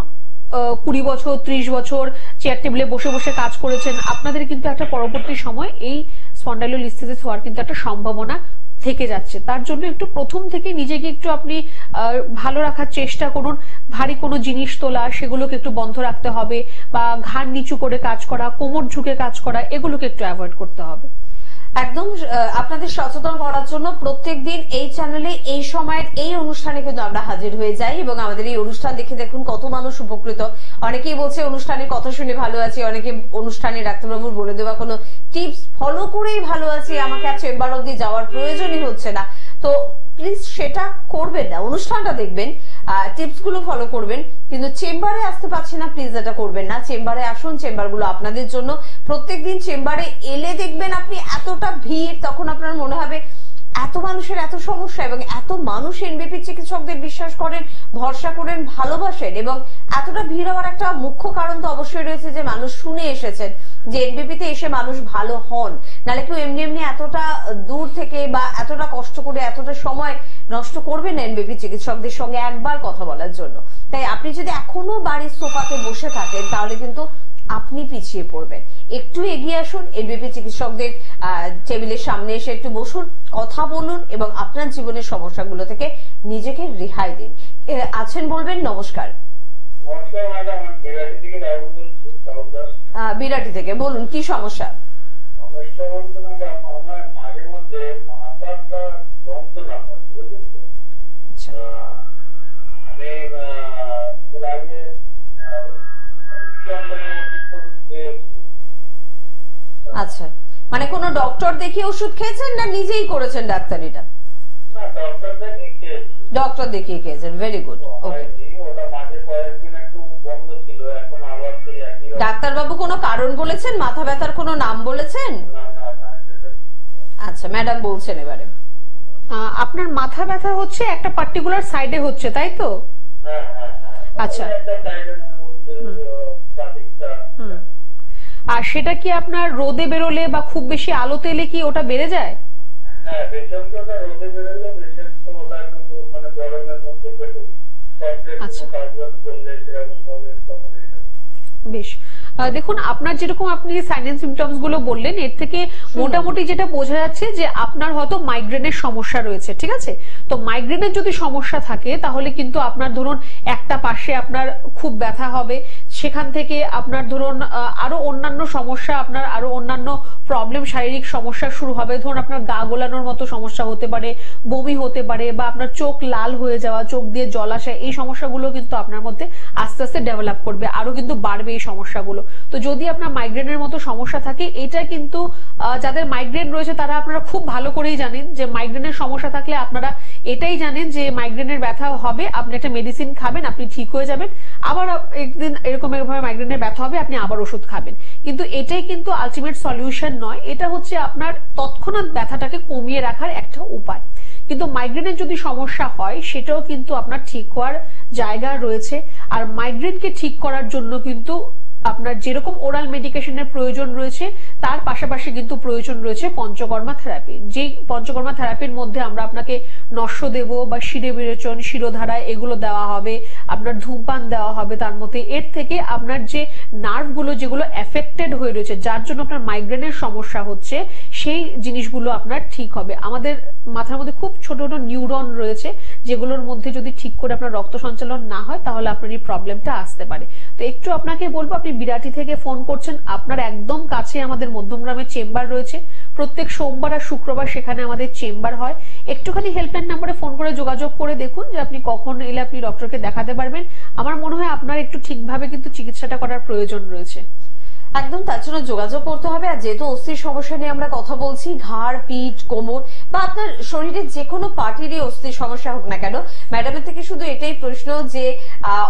20 বছর 30 বছর চেয়ার টেবিলে বসে বসে কাজ করেছেন, আপনাদের কিন্তু একটা পরবর্তী সময় এই স্পন্ডাইলোলিস্থেসিস হওয়ার কিন্তু একটা সম্ভাবনা থেকে যাচ্ছে। তার জন্য একটু প্রথম থেকে নিজেকে একটু আপনি ভালো রাখার চেষ্টা করুন। ভারী কোনো জিনিস তোলা সেগুলোকে একটু বন্ধ রাখতে হবে, বা ঘাড় নিচু করে কাজ করা, কোমর ঝুঁকে কাজ করা, এগুলোকে একটু অ্যাভয়েড করতে হবে। একদম আপনাদের সচেতন করার জন্য প্রত্যেকদিন এই চ্যানেলে এই সময়ের এই অনুষ্ঠানে কিন্তু আমরা হাজির হয়ে যাই, এবং আমাদের এই অনুষ্ঠান দেখে দেখুন কত মানুষ উপকৃত। অনেকেই বলছে অনুষ্ঠানের কথা শুনে ভালো আছি, অনেকে অনুষ্ঠানে ডাক্তারবাবুর বলে দেওয়া কোনো টিপস ফলো করেই ভালো আছি, আমাকে আর চেম্বার অব্দি যাওয়ার প্রয়োজনই হচ্ছে না। তো প্লিজ সেটা করবেন না, অনুষ্ঠানটা দেখবেন, টিপস গুলো ফলো করবেন, কিন্তু চেম্বারে আসতে পারছি না, প্লিজ এটা করবেন না। চেম্বারে আসুন, চেম্বার গুলো আপনাদের জন্য। প্রত্যেকদিন চেম্বারে এলে দেখবেন আপনি এতটা ভিড়, তখন আপনার মনে হবে এত মানুষের এত সমস্যা, এবং এত মানুষ এনবিপি চিকিৎসকদের বিশ্বাস করেন, ভরসা করেন, ভালোবাসেন, এবং এতটা ভিড় হওয়ার একটা মুখ্য কারণ তো অবশ্যই রয়েছে যে মানুষ শুনে এসেছেন যে এনবিপিতে এসে মানুষ ভালো হন। নাহলে কেউ এমনি এমনি এতটা দূর থেকে বা এতটা কষ্ট করে এতটা সময় নষ্ট করবেন না এনবিপি চিকিৎসকদের সঙ্গে একবার কথা বলার জন্য। তাই আপনি যদি এখনো বাড়ির সোফাতে বসে থাকেন, তাহলে কিন্তু আপনি পিছিয়ে পড়বেন। একটু এগিয়ে আসুন, এনবিপি চিকিৎসকদের টেবিলের সামনে এসে একটু বসুন, কথা বলুন, এবং আপনার জীবনের সমস্যাগুলো থেকে নিজেকে রেহাই দিন। আছেন বলবেন। নমস্কার। নমস্কার ম্যাডাম, আমি বিরাটি থেকে রাহুল বলছি। বিরাটি থেকে বলুন, কি সমস্যা? সমস্যা বলতে ম্যাডাম, আমার মাঝে মধ্যে মাথাটা যন্ত্রণা হয়, বুঝলেন তো? আমি এর আগে আচ্ছা, মানে কোন ডক্টর দেখিয়ে ওষুধ খেয়েছেন না নিজেই করেছেন ডাক্তারিটা? না, ডক্টর দেখিয়ে খেয়েছি। ডক্টর দেখিয়ে খেয়েছেন, ভেরি গুড। ওকে, ওটা মাঝে কয়েকদিন একটু বন্ধ ছিল, এখন আবার সেই একই। ডাক্তারবাবু কোনো কারণ বলেছেন? মাথা ব্যথার কোনো নাম বলেছেন? না না না। আচ্ছা, ম্যাডাম বলছেন এবারে। আপনার মাথা ব্যথা হচ্ছে একটা পার্টিকুলার সাইডে হচ্ছে, তাই তো? হ্যাঁ হ্যাঁ হ্যাঁ। আচ্ছা। আর সেটা কি আপনার রোদে বেরোলে বা খুব বেশি আলোতে এলে কি ওটা বেড়ে যায়? হ্যাঁ, বেশিরভাগ রোদে বেরোলে বেশিরভাগ ওটা একটু মানে গরমের মধ্যে পেটে আচ্ছা, বেশ। দেখুন, আপনার যেরকম আপনি সাইন সিমটমস গুলো বললেন, এর থেকে মোটামুটি যেটা বোঝা যাচ্ছে যে আপনার হয়তো মাইগ্রেনের সমস্যা রয়েছে, ঠিক আছে? তো মাইগ্রেনের যদি সমস্যা থাকে, তাহলে কিন্তু আপনার ধরুন একটা পাশে আপনার খুব ব্যথা হবে, সেখান থেকে আপনার ধরুন আরো অন্যান্য সমস্যা, আপনার আরো অন্যান্য প্রবলেম, শারীরিক সমস্যা শুরু হবে। ধরুন আপনার গা গোলানোর মতো সমস্যা হতে পারে, বমি হতে পারে, বা আপনার চোখ লাল হয়ে যাওয়া, চোখ দিয়ে জল আসা, এই সমস্যাগুলো কিন্তু আপনার মধ্যে আস্তে আস্তে ডেভেলপ করবে, আরো কিন্তু বাড়বে এই সমস্যাগুলো। তো যদি আপনার মাইগ্রেনের মতো সমস্যা থাকে, এটা কিন্তু যাদের মাইগ্রেন রয়েছে তারা আপনারা খুব ভালো করেই জানেন যে মাইগ্রেনের সমস্যা থাকলে আপনারা এটাই জানেন যে মাইগ্রেনের ব্যথা হবে, আপনি একটা মেডিসিন খাবেন, আপনি ঠিক হয়ে যাবেন, আবার একদিন এরকম ভাবে মাইগ্রেনের ব্যথা হবে, আপনি আবার ওষুধ খাবেন। কিন্তু এটাই কিন্তু আলটিমেট সলিউশন নয়, এটা হচ্ছে আপনার তৎক্ষণাৎ ব্যথাটাকে কমিয়ে রাখার একটা উপায়। কিন্তু মাইগ্রেনের যদি সমস্যা হয় সেটাও কিন্তু আপনার ঠিক হওয়ার জায়গা রয়েছে। আর মাইগ্রেনকে ঠিক করার জন্য কিন্তু আপনার যেরকম ওরাল মেডিকেশনের প্রয়োজন রয়েছে তার পাশাপাশি কিন্তু প্রয়োজন রয়েছে পঞ্চকর্মা থেরাপি। যে পঞ্চকর্মা থেরাপির মধ্যে আমরা আপনাকে নস্য দেব বা শিরে বিরেচন, শিরোধারা এগুলো দেওয়া হবে, আপনার ধূমপান দেওয়া হবে তার মধ্যে। এর থেকে আপনার যে নার্ভগুলো যেগুলো এফেক্টেড হয়ে রয়েছে, যার জন্য আপনার মাইগ্রেনের সমস্যা হচ্ছে, সেই জিনিসগুলো আপনার ঠিক হবে। আমাদের মাথার মধ্যে খুব ছোট ছোট নিউরন রয়েছে, যেগুলোর মধ্যে যদি ঠিক করে আপনার রক্ত সঞ্চালন না হয় তাহলে আপনার এই প্রবলেমটা আসতে পারে। তো একটু আপনাকে বলবো, আপনি বিরাটি থেকে ফোন করছেন, আপনার একদম কাছে আমাদের মধ্যমগ্রামের চেম্বার রয়েছে। প্রত্যেক সোমবার আর শুক্রবার সেখানে আমাদের চেম্বার হয়। একটুখানি হেল্পলাইন নাম্বারে ফোন করে যোগাযোগ করে দেখুন যে আপনি কখন এলে আপনি ডক্টরকে দেখাতে পারবেন। আমার মনে হয় আপনার একটু ঠিকভাবে কিন্তু চিকিৎসাটা করার প্রয়োজন রয়েছে। একদম, তার জন্য যোগাযোগ করতে হবে। আর যেহেতু অস্থির সমস্যা নিয়ে আমরা কথা বলছি, ঘাড়, পিঠ, কোমর বা আপনার শরীরের যে কোনো পার্টিরই অস্থির সমস্যা হোক না কেন, ম্যাডামের থেকে শুধু এটাই প্রশ্ন যে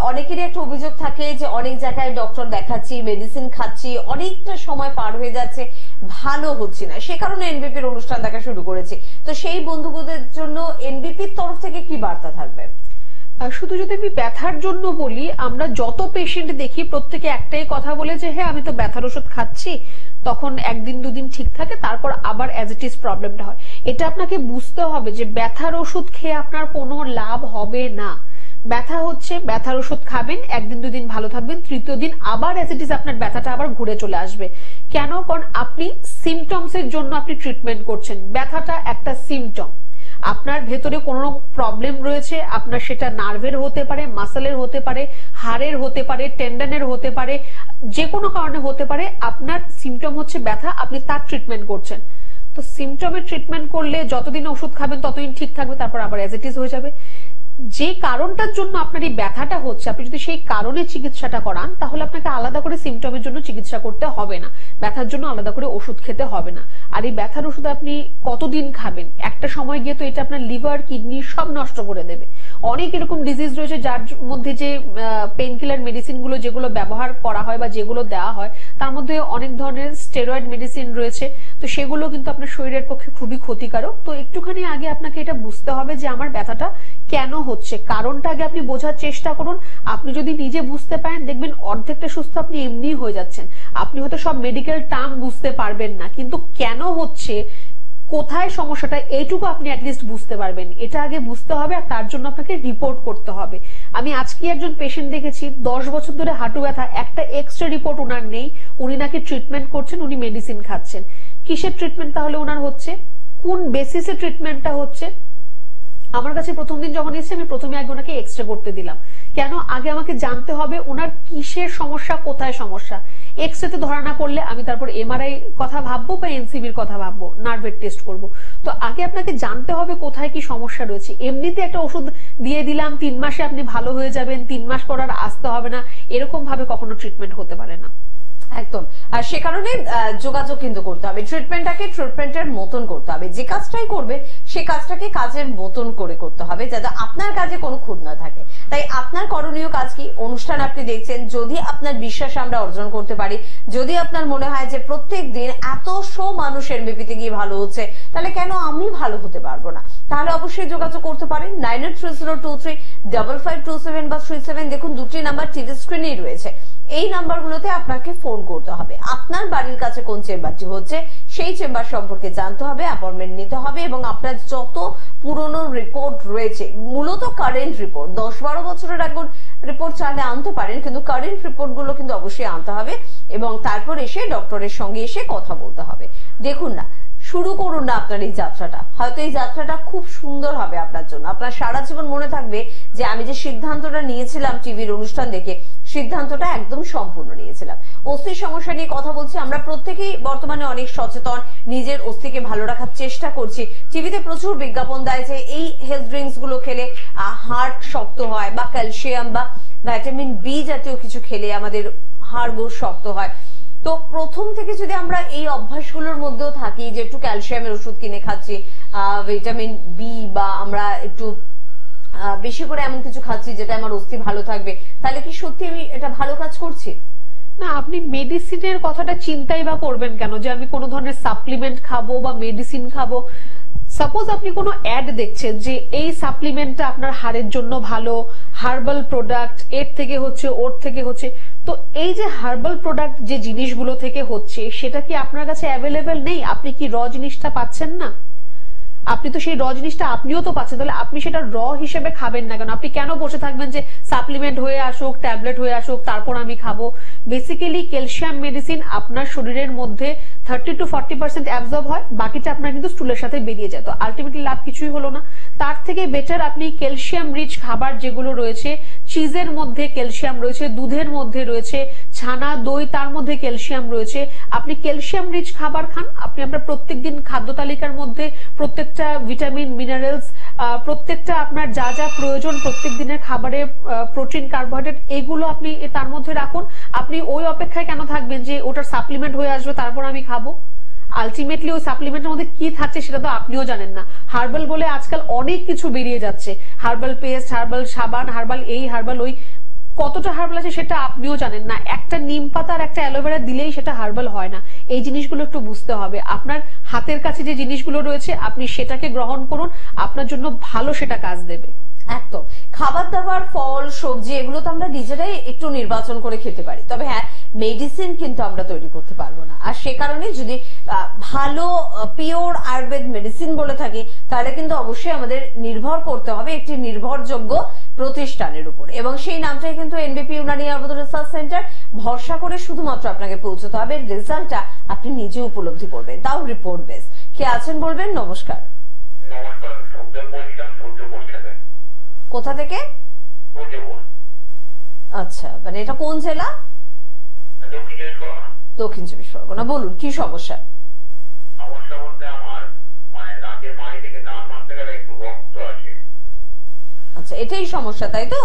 অনেকেরই একটা অভিযোগ থাকে যে অনেক জায়গায় ডক্টর দেখাচ্ছি, মেডিসিন খাচ্ছি, অনেকটা সময় পার হয়ে যাচ্ছে, ভালো হচ্ছে না, সে কারণে এনবিপির অনুষ্ঠান দেখা শুরু করেছি। তো সেই বন্ধুদের জন্য এনবিপির তরফ থেকে কি বার্তা থাকবে? শুধু যদি আমি ব্যথার জন্য বলি, আমরা যত পেশেন্ট দেখি প্রত্যেকে একটাই কথা বলে যে হ্যাঁ আমি তো ব্যথার ওষুধ খাচ্ছি, তখন একদিন দুদিন ঠিক থাকে, তারপর আবার অ্যাজ ইট ইজ প্রবলেমটা হয়। এটা আপনাকে বুঝতে হবে যে ব্যথার ওষুধ খেয়ে আপনার কোনো লাভ হবে না। ব্যথা হচ্ছে, ব্যথার ওষুধ খাবেন, একদিন দুদিন ভালো থাকবেন, তৃতীয় দিন আবার অ্যাজ ইট ইজ আপনার ব্যথাটা আবার ঘুরে চলে আসবে। কেন? কারণ আপনি সিমটমস এর জন্য আপনি ট্রিটমেন্ট করছেন। ব্যথাটা একটা সিমটম, আপনার ভেতরে কোনো প্রবলেম রয়েছে, আপনার সেটা নার্ভের হতে পারে, মাসেলের হতে পারে, হাড়ের হতে পারে, টেন্ডনের হতে পারে, যে কোনো কারণে হতে পারে। আপনার সিমটম হচ্ছে ব্যথা, আপনি তার ট্রিটমেন্ট করছেন। তো সিমটমের ট্রিটমেন্ট করলে যতদিন ওষুধ খাবেন ততদিন ঠিক থাকবে, তারপর আবার অ্যাজ ইট ইজ হয়ে যাবে। যে কারণটার জন্য আপনার এই ব্যথাটা হচ্ছে, আপনি যদি সেই কারণে চিকিৎসাটা করান তাহলে আপনাকে আলাদা করে সিমটমের জন্য চিকিৎসা করতে হবে না, ব্যথার জন্য আলাদা করে ওষুধ খেতে হবে না। আর এই ব্যথার ওষুধ আপনি কতদিন খাবেন? একটা সময় গিয়ে তো এটা আপনার লিভার, কিডনি সব নষ্ট করে দেবে। অনেক এরকম ডিজিজ রয়েছে যার মধ্যে যে পেইন কিলার মেডিসিন গুলো যেগুলো ব্যবহার করা হয় বা যেগুলো দেওয়া হয়, তার মধ্যে অনেক ধরনের স্টেরয়েড মেডিসিন রয়েছে। তো সেগুলো কিন্তু আপনার শরীরের পক্ষে খুবই ক্ষতিকারক। তো একটুখানি আগে আপনাকে এটা বুঝতে হবে যে আমার ব্যথাটা কেন হচ্ছে, কারণটা আগে আপনি বোঝার চেষ্টা করুন। আপনি যদি নিজে বুঝতে পারেন, দেখবেন অর্ধেকটা সুস্থ আপনি এমনি হয়ে যাচ্ছেন। আপনি হয়তো সব মেডিকেল টার্ম বুঝতে পারবেন না, কিন্তু কেন হচ্ছে, কোথায় সমস্যাটা, এইটুকু আপনি অ্যাটলিস্ট বুঝতে পারবেন। এটা আগে বুঝতে হবে, আর তার জন্য আপনাকে রিপোর্ট করতে হবে। আমি আজকে একজন পেশেন্ট দেখেছি, 10 বছর ধরে হাঁটু ব্যথা, একটা এক্সরে রিপোর্ট ওনার নেই, উনি নাকি ট্রিটমেন্ট করছেন, উনি মেডিসিন খাচ্ছেন। কিসের ট্রিটমেন্ট তাহলে ওনার হচ্ছে? কোন বেসিসে ট্রিটমেন্টটা হচ্ছে? আমার কাছে প্রথম দিন যখন এসেছে, আমি প্রথমে আগে ওনাকে এক্সরে করতে দিলাম। কেন? আগে আমাকে জানতে হবে ওনার কিসের সমস্যা, কোথায় সমস্যা। এক্সরেতে ধরা না পড়লে আমি তারপর এমআরআই কথা ভাববো বা এনসিবির কথা ভাববো, নার্ভের টেস্ট করব। তো আগে আপনাকে জানতে হবে কোথায় কি সমস্যা রয়েছে। এমনিতে একটা ওষুধ দিয়ে দিলাম, 3 মাসে আপনি ভালো হয়ে যাবেন, 3 মাস পর আর আসতে হবে না, এরকম ভাবে কখনো ট্রিটমেন্ট হতে পারে না। একদম। আর সে কারণে যোগাযোগ কিন্তু করতে হবে, ট্রিটমেন্টটাকে ট্রিটমেন্টের মতন করতে হবে। যে কাজটাই করবে সে কাজটাকে কাজের মতন করে করতে হবে, যাতে আপনার কাজে কোনো খুঁত না থাকে। তাই আপনার করণীয় কাজ কি? অনুষ্ঠান আপনি দেখছেন, যদি আপনার বিশ্বাস আমরা অর্জন করতে পারি, যদি আপনার মনে হয় যে প্রত্যেক দিন এতশো মানুষ এনবিপিতে গিয়ে ভালো হচ্ছে, তাহলে কেন আমি ভালো হতে পারবো না? তাহলে অবশ্যই যোগাযোগ করতে পারেন 9830235527 বা 37। দেখুন, দুটি নাম্বার টিভি স্ক্রিনেই রয়েছে। এই নাম্বারগুলোতে আপনাকে ফোন করতে হবে। আপনার বাড়ির কাছে কোন চেম্বারটি হচ্ছে সেই চেম্বার সম্পর্কে জানতে হবে, অ্যাপয়েন্টমেন্ট নিতে হবে, এবং আপনার যত পুরনো রিপোর্ট রয়েছে, মূলত কারেন্ট রিপোর্ট, 10-12 বছরের আগের রিপোর্ট চাইলে আনতে পারেন, কিন্তু কারেন্ট রিপোর্ট গুলো কিন্তু অবশ্যই আনতে হবে, এবং তারপর এসে ডক্টরের সঙ্গে এসে কথা বলতে হবে। দেখুন না, শুরু করুন না আপনার এই যাত্রাটা, হয়তো এই যাত্রাটা খুব সুন্দর হবে আপনার জন্য। আপনার সারা জীবন মনে থাকবে যে আমি যে সিদ্ধান্তটা নিয়েছিলাম টিভির অনুষ্ঠান দেখে, সিদ্ধান্তটা একদম সম্পূর্ণ নিয়েছিলাম। অস্থির সমস্যা নিয়ে কথা বলছি, আমরা প্রত্যেকেই বর্তমানে অনেক সচেতন, নিজের অস্থিকে ভালো রাখার চেষ্টা করছি। টিভিতে প্রচুর বিজ্ঞাপন দেয় যে এই হেলথ ড্রিঙ্কস গুলো খেলে হাড় শক্ত হয়, বা ক্যালসিয়াম বা ভিটামিন বি জাতীয় কিছু খেলে আমাদের হাড়গুলো শক্ত হয়। তো প্রথম থেকে যদি আমরা এই অভ্যাসগুলোর মধ্যেও থাকি যে একটু ক্যালসিয়ামের ওষুধ কিনে খাচ্ছি, ভিটামিন বি বা আমরা একটু বেশি করে এমন কিছু খাচ্ছি যেটা আমার অস্থি ভালো থাকবে, তাহলে কি সত্যি আমি এটা ভালো কাজ করছি? না, আপনি মেডিসিনের কথাটা চিন্তাই বা করবেন কেন যে আমি কোনো ধরনের সাপ্লিমেন্ট খাবো বা মেডিসিন খাবো? সাপোজ আপনি কোনো অ্যাড দেখছেন যে এই সাপ্লিমেন্টটা আপনার হাড়ের জন্য ভালো, হার্বাল প্রোডাক্ট, এর থেকে হচ্ছে, ওর থেকে হচ্ছে, তো এই যে হার্বাল প্রোডাক্ট যে জিনিসগুলো থেকে হচ্ছে সেটা কি আপনার কাছে অ্যাভেলেবেল নেই? আপনি কি র জিনিসটা পাচ্ছেন না? আপনি তো সেই র জিনিসটা আপনিও তো পাচ্ছেন, তাহলে আপনি সেটা র হিসেবে খাবেন না কেন? আপনি কেন বসে থাকবেন যে সাপ্লিমেন্ট হয়ে আসুক, ট্যাবলেট হয়ে আসুক, তারপর আমি খাবো? বেসিক্যালি ক্যালসিয়াম মেডিসিন আপনার শরীরের মধ্যে 30 to 40% অ্যাবজর্ব হয়, বাকিটা আপনার কিন্তু স্টুলের সাথে বেরিয়ে যায়। তো আলটিমেটলি লাভ কিছুই হলো না। তার থেকে বেটার আপনি ক্যালসিয়াম রিচ খাবার যেগুলো রয়েছে, চিজের মধ্যে ক্যালসিয়াম রয়েছে, দুধের মধ্যে রয়েছে, ছানা, দই, তার মধ্যে ক্যালসিয়াম রয়েছে, আপনি ক্যালসিয়াম রিচ খাবার খান। আপনি আপনার প্রত্যেকদিন খাদ্য তালিকার মধ্যে প্রত্যেকটা ভিটামিন, মিনারেলস, প্রত্যেকটা আপনার যা যা প্রয়োজন প্রত্যেক দিনের খাবারে, প্রোটিন, কার্বোহাইড্রেট, এগুলো আপনি তার মধ্যে রাখুন। আপনি ওই অপেক্ষায় কেন থাকবেন যে ওটার সাপ্লিমেন্ট হয়ে আসবে তারপর আমি খাবো? আলটিমেটলি ওই সাপ্লিমেন্টের মধ্যে কি থাকছে সেটা তো আপনিও জানেন না। হার্বাল বলে আজকাল অনেক কিছু বেরিয়ে যাচ্ছে, হার্বাল পেস্ট, হার্বাল সাবান, হার্বাল এই, হার্বাল ওই, কতটা হার্বাল আছে সেটা আপনিও জানেন না। একটা নিম পাতা আর একটা অ্যালোভেরা দিলেই সেটা হার্বাল হয় না। এই জিনিসগুলো একটু বুঝতে হবে। আপনার হাতের কাছে যে জিনিসগুলো রয়েছে আপনি সেটাকে গ্রহণ করুন, আপনার জন্য ভালো সেটা কাজ দেবে। একদম। খাবার দাবার, ফল, সবজি, এগুলো তো আমরা নিজেরাই একটু নির্বাচন করে খেতে পারি, তবে হ্যাঁ মেডিসিন কিন্তু আমরা তৈরি করতে পারবো না। আর সে কারণে যদি ভালো পিওর আয়ুর্বেদ মেডিসিন বলে থাকি, তাহলে কিন্তু অবশ্যই আমাদের নির্ভর করতে হবে একটি নির্ভরযোগ্য প্রতিষ্ঠানের উপর, এবং সেই নামটাই কিন্তু এনবিপি ইউনানি আয়ুর্বেদ রিসার্চ সেন্টার। ভরসা করে শুধুমাত্র আপনাকে পৌঁছতে হবে, রেজাল্টটা আপনি নিজে উপলব্ধি করবেন, তাও রিপোর্ট বেস। কে আছেন বলবেন? নমস্কার। নমস্কার, সূর্য বলছিলাম, সূর্যপুর থেকে। কোথা থেকে? সূর্যপুর। আচ্ছা, মানে এটা কোন জেলা? দক্ষিণ চব্বিশ পরগনা। দক্ষিণ চব্বিশ পরগনা। বলুন কি সমস্যা? সমস্যা বলতে আমার মানে দাঁতের মাড়ি থেকে দাঁত মারতে গেলে একটু রক্ত আসে। আচ্ছা, এটাই সমস্যা তাই তো?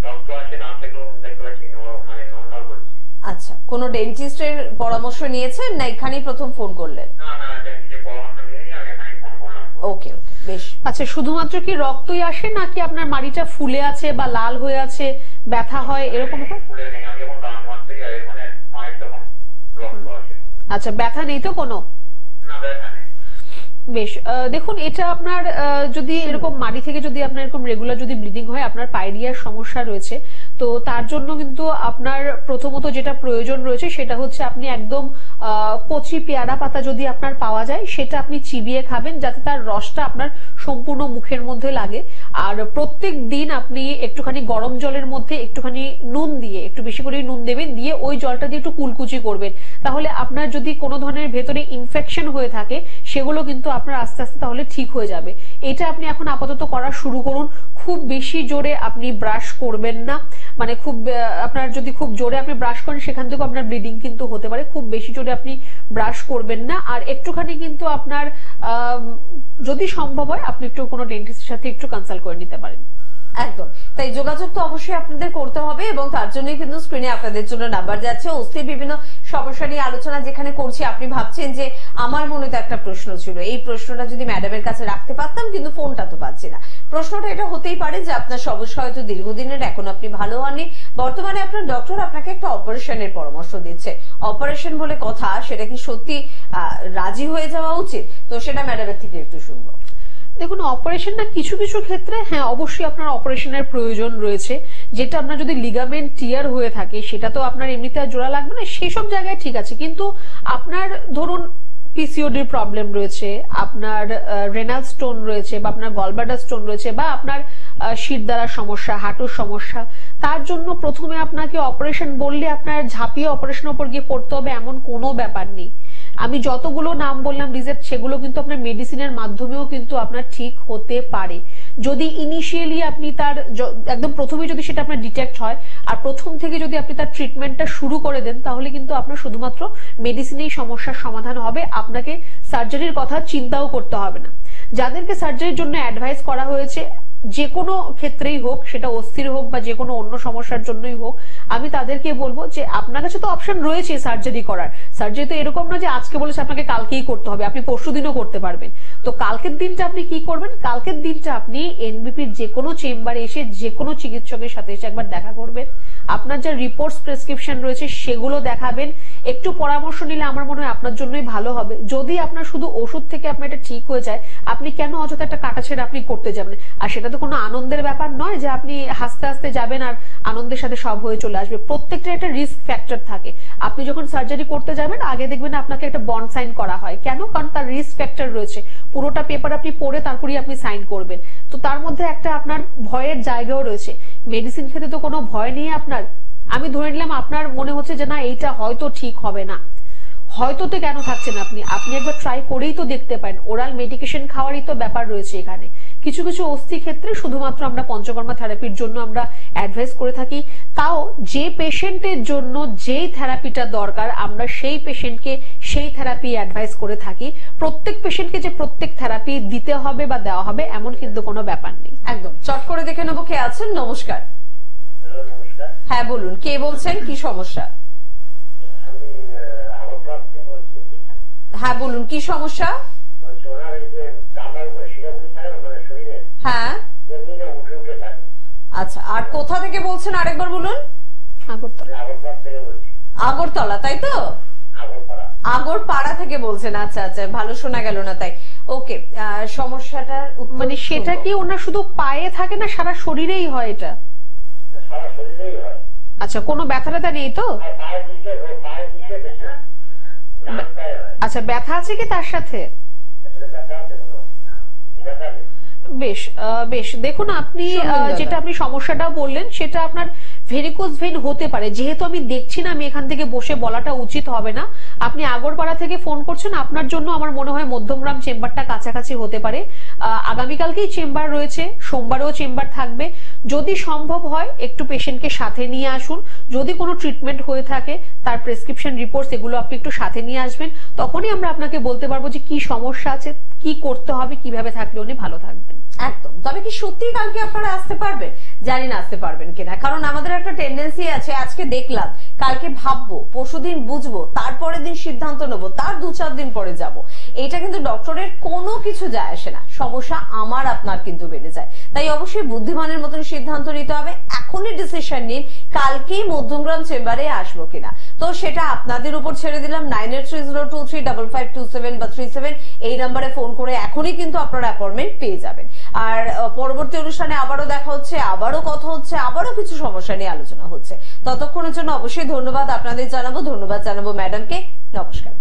রক্ত আসে, দাঁত থেকে দেখতে পাচ্ছি মানে নর্মাল করছি। আচ্ছা, কোনো ডেন্টিস্টের পরামর্শ নিয়েছেন না এখানেই প্রথম ফোন করলেন? না না, ডেন্টিস্টের পরামর্শ নিয়ে আমি এখানেই ফোন করলাম। ওকে ওকে, বেশ। আচ্ছা, শুধুমাত্র কি রক্তই আসে নাকি আপনার মাড়িটা ফুলে আছে বা লাল হয়ে আছে, ব্যথা হয়, এরকম? ফুলে নেই, আমি যখন দাঁত মারতে যাই মানে মায়ের তখন রক্ত আসে। আচ্ছা, ব্যথা নেই তো কোনো? না, ব্যথা নেই। বেশ, দেখুন এটা আপনার যদি এরকম মাড়ি থেকে যদি আপনার এরকম রেগুলার যদি ব্লিডিং হয়, আপনার পাইরিয়ার সমস্যা রয়েছে, তো তার জন্য কিন্তু আপনার প্রথমত যেটা প্রয়োজন রয়েছে সেটা হচ্ছে আপনি একদম কচি পেয়ারা পাতা যদি আপনার পাওয়া যায় সেটা আপনি চিবিয়ে খাবেন, যাতে তার রসটা আপনার সম্পূর্ণ মুখের মধ্যে লাগে। আর প্রত্যেক দিন আপনি একটুখানি গরম জলের মধ্যে একটুখানি নুন দিয়ে, একটু বেশি করে নুন দেবেন, দিয়ে ওই জলটা দিয়ে একটু কুলকুচি করবেন। তাহলে আপনার যদি কোনো ধরনের ভেতরে ইনফেকশন হয়ে থাকে সেগুলো কিন্তু আপনার আস্তে আস্তে তাহলে ঠিক হয়ে যাবে। এটা আপনি এখন আপাতত করা শুরু করুন। খুব বেশি জোরে আপনি ব্রাশ করবেন না, মানে খুব আপনার যদি খুব জোরে আপনি ব্রাশ করেন সেখান থেকে আপনার ব্লিডিং কিন্তু হতে পারে। খুব বেশি জোরে আপনি ব্রাশ করবেন না। আর একটুখানি কিন্তু আপনার যদি সম্ভব হয় আপনি একটু কোনো ডেন্টিস্টের সাথে একটু কনসাল্ট করে নিতে পারেন। একদম তাই, যোগাযোগ তো অবশ্যই আপনাদের করতে হবে, এবং তার জন্যই কিন্তু স্ক্রিনে আপনাদের জন্য নাম্বার যাচ্ছে। অস্থির বিভিন্ন সমস্যা নিয়ে আলোচনা যেখানে করছি, আপনি ভাবছেন যে আমার মনে তো একটা প্রশ্ন ছিল, এই প্রশ্নটা যদি ম্যাডামের কাছে রাখতে পারতাম, কিন্তু ফোনটা তো পাচ্ছি না। প্রশ্নটা এটা হতেই পারে যে আপনার সমস্যা হয়তো দীর্ঘদিনের, এখন আপনি ভালো হননি, বর্তমানে আপনার ডক্টর আপনাকে একটা অপারেশনের পরামর্শ দিচ্ছে। অপারেশন বলে কথা, সেটা কি সত্যি রাজি হয়ে যাওয়া উচিত? তো সেটা ম্যাডামের থেকে একটু শুনবো। দেখুন, অপারেশনটা কিছু কিছু ক্ষেত্রে হ্যাঁ অবশ্যই আপনার অপারেশনের প্রয়োজন রয়েছে। যেটা আপনার যদি লিগামেন্ট টিয়ার হয়ে থাকে সেটা তো আপনার এমনিতে আর জোড়া লাগবে না, সেসব জায়গায় ঠিক আছে। কিন্তু আপনার ধরুন পিসিওডির প্রবলেম রয়েছে, আপনার রেনাল স্টোন রয়েছে, বা আপনার গলব্লাডার স্টোন রয়েছে, বা আপনার শিরদাঁড়ার সমস্যা, হাঁটুর সমস্যা, তার জন্য প্রথমে আপনাকে অপারেশন বললে আপনার ঝাঁপিয়ে অপারেশনের উপর গিয়ে পড়তে হবে এমন কোনো ব্যাপার নেই। আমি যতগুলো নাম বললাম ডিজিজ, সেগুলো কিন্তু আপনার মেডিসিনের মাধ্যমেও কিন্তু আপনার ঠিক হতে পারে, যদি ইনিশিয়ালি আপনি তার একদম প্রথমে যদি সেটা আপনার ডিটেক্ট হয় আর প্রথম থেকে যদি আপনি তার ট্রিটমেন্টটা শুরু করে দেন, তাহলে কিন্তু আপনার শুধুমাত্র মেডিসিনেই সমস্যার সমাধান হবে, আপনাকে সার্জারির কথা চিন্তাও করতে হবে না। যাদেরকে সার্জারির জন্য অ্যাডভাইস করা হয়েছে, যে কোনো ক্ষেত্রেই হোক, সেটা অস্থির হোক বা যে কোনো অন্য সমস্যার জন্যই হোক, আমি তাদেরকে বলবো যে আপনার কাছে তো অপশন রয়েছে সার্জারি করার। সার্জারি তো এরকম না যে আজকে বলেছে আপনাকে কালকেই করতে হবে, আপনি পরশুদিনও করতে পারবেন। তো কালকের দিনটা আপনি কি করবেন, কালকের দিনটা আপনি এনবিপির যে কোনো চেম্বারে এসে যে কোনো চিকিৎসকের সাথে এসে একবার দেখা করবেন, আপনার যা রিপোর্টস প্রেসক্রিপশন রয়েছে সেগুলো দেখাবেন, একটু পরামর্শ নিলে আমার মনে হয় আপনার জন্যই ভালো হবে। যদি আপনার শুধু ওষুধ থেকে আপনার এটা ঠিক হয়ে যায়, আপনি কেন অযথা একটা কাটাছেড়া আপনি করতে যাবেন? আর সেটা তো কোনো আনন্দের ব্যাপার নয় যে আপনি হাসতে হাসতে যাবেন আর আনন্দের সাথে সব হয়ে চলে আসবে। প্রত্যেকটা একটা রিস্ক ফ্যাক্টর থাকে। আপনি যখন সার্জারি করতে যাবেন, আগে দেখবেন আপনাকে একটা বন্ড সাইন করা হয়। কেন? কারণ তার রিস্ক ফ্যাক্টর রয়েছে, পুরোটা পেপার আপনি পড়ে তারপরেই আপনি সাইন করবেন। তো তার মধ্যে একটা আপনার ভয়ের জায়গাও রয়েছে। মেডিসিন খেতে তো কোনো ভয় নেই আপনার। আমি ধরে নিলাম আপনার মনে হচ্ছে যে না এইটা হয়তো ঠিক হবে না, হয়তো তো কেন থাকছেন আপনি একবার ট্রাই করেই তো দেখতে পারেন। ওরাল মেডিকেশন খাওয়ারই তো ব্যাপার রয়েছে এখানে। কিছু কিছু অস্থি ক্ষেত্রে শুধুমাত্র আমরা পঞ্চকর্মা থেরাপির জন্য আমরা অ্যাডভাইস করে থাকি, তাও যে পেশেন্টের জন্য যেই থেরাপিটা দরকার আমরা সেই পেশেন্টকে সেই থেরাপি অ্যাডভাইস করে থাকি। প্রত্যেক পেশেন্টকে যে প্রত্যেক থেরাপি দিতে হবে বা দেওয়া হবে এমন কিন্তু কোনো ব্যাপার নেই। একদম চট করে দেখে নেবো কে আছেন। নমস্কার। হ্যালো, নমস্কার। হ্যাঁ বলুন, কে বলছেন, কি সমস্যা? আমি আগরপাড়া থেকে বলছি। হ্যাঁ বলুন, কি সমস্যা? বলছি ওনার এই যে চামড়ার উপরে শিরাগুলি থাকে না, মানে শরীরে হ্যাঁ যেমনি না উঠে উঠে থাকে। আচ্ছা, আর কোথা থেকে বলছেন আরেকবার বলুন? আগরতলা। আমি আগরপাড়া থেকে বলছি। আগরতলা, তাই তো? আগরপাড়া। আগরপাড়া থেকে বলছেন, আচ্ছা আচ্ছা, ভালো শোনা গেল না তাই। ওকে, সমস্যাটার উত্তর মানে সেটা কি ওনার শুধু পায়ে থাকে না সারা শরীরেই হয় এটা? সারা শরীরেই হয়। আচ্ছা, কোনো ব্যথা ট্যাথা নেই তো? আর পায়ের দিকে বেশি ডান পায়ে হয়। আচ্ছা, ব্যথা আছে কি তার সাথে? আসলে ব্যথা আছে কোনো? ব্যথা নেই। বেশ দেখুন, আপনি যেটা আপনি সমস্যাটা বললেন সেটা আপনার ভেরিকোজ ভেইন হতে পারে। যেহেতু আমি দেখছি না, আমি এখান থেকে বসে বলাটা উচিত হবে না। আপনি আগরপাড়া থেকে ফোন করছেন, আপনার জন্য আমার মনে হয় মধ্যমগ্রাম চেম্বারটা কাছাকাছি হতে পারে। আগামীকালকেই চেম্বার রয়েছে, সোমবারেও চেম্বার থাকবে। যদি সম্ভব হয় একটু পেশেন্টকে সাথে নিয়ে আসুন। যদি কোনো ট্রিটমেন্ট হয়ে থাকে তার প্রেসক্রিপশন রিপোর্টস এগুলো আপনি একটু সাথে নিয়ে আসবেন, তখনই আমরা আপনাকে বলতে পারবো যে কি সমস্যা আছে, কি করতে হবে, কিভাবে থাকলে উনি ভালো থাকবেন। একদম। তবে কি সত্যি কালকে আপনারা আসতে পারবেন? জানি না আসতে পারবেন কিনা, কারণ আমাদের একটা টেন্ডেন্সি আছে, আজকে দেখলাম, কালকে ভাববো, পরশুদিন বুঝবো, তারপরের দিন সিদ্ধান্ত নেবো, তার 2-4 দিন পরে যাব। এটা কিন্তু ডক্টরের কোনো কিছু যায় আসে না, সমস্যা আমার আপনার কিন্তু বেড়ে যায়। তাই অবশ্যই বুদ্ধিমানের মতন সিদ্ধান্ত নিতে হবে। এখনই ডিসিশন নিন কালকেই মধ্যমগ্রাম চেম্বারে আসবো কিনা। তো সেটা আপনাদের উপর ছেড়ে দিলাম। 9830235527 বা 37 এই নাম্বারে ফোন করে এখনই কিন্তু আপনারা অ্যাপয়েন্টমেন্ট পেয়ে যাবেন। আর পরবর্তী অনুষ্ঠানে আবারও দেখা হচ্ছে, আবারও কথা হচ্ছে, আবারও কিছু সমস্যা নিয়ে আলোচনা হচ্ছে। ততক্ষণের জন্য অবশ্যই ধন্যবাদ আপনাদের জানাবো, ধন্যবাদ জানাবো ম্যাডামকে। নমস্কার।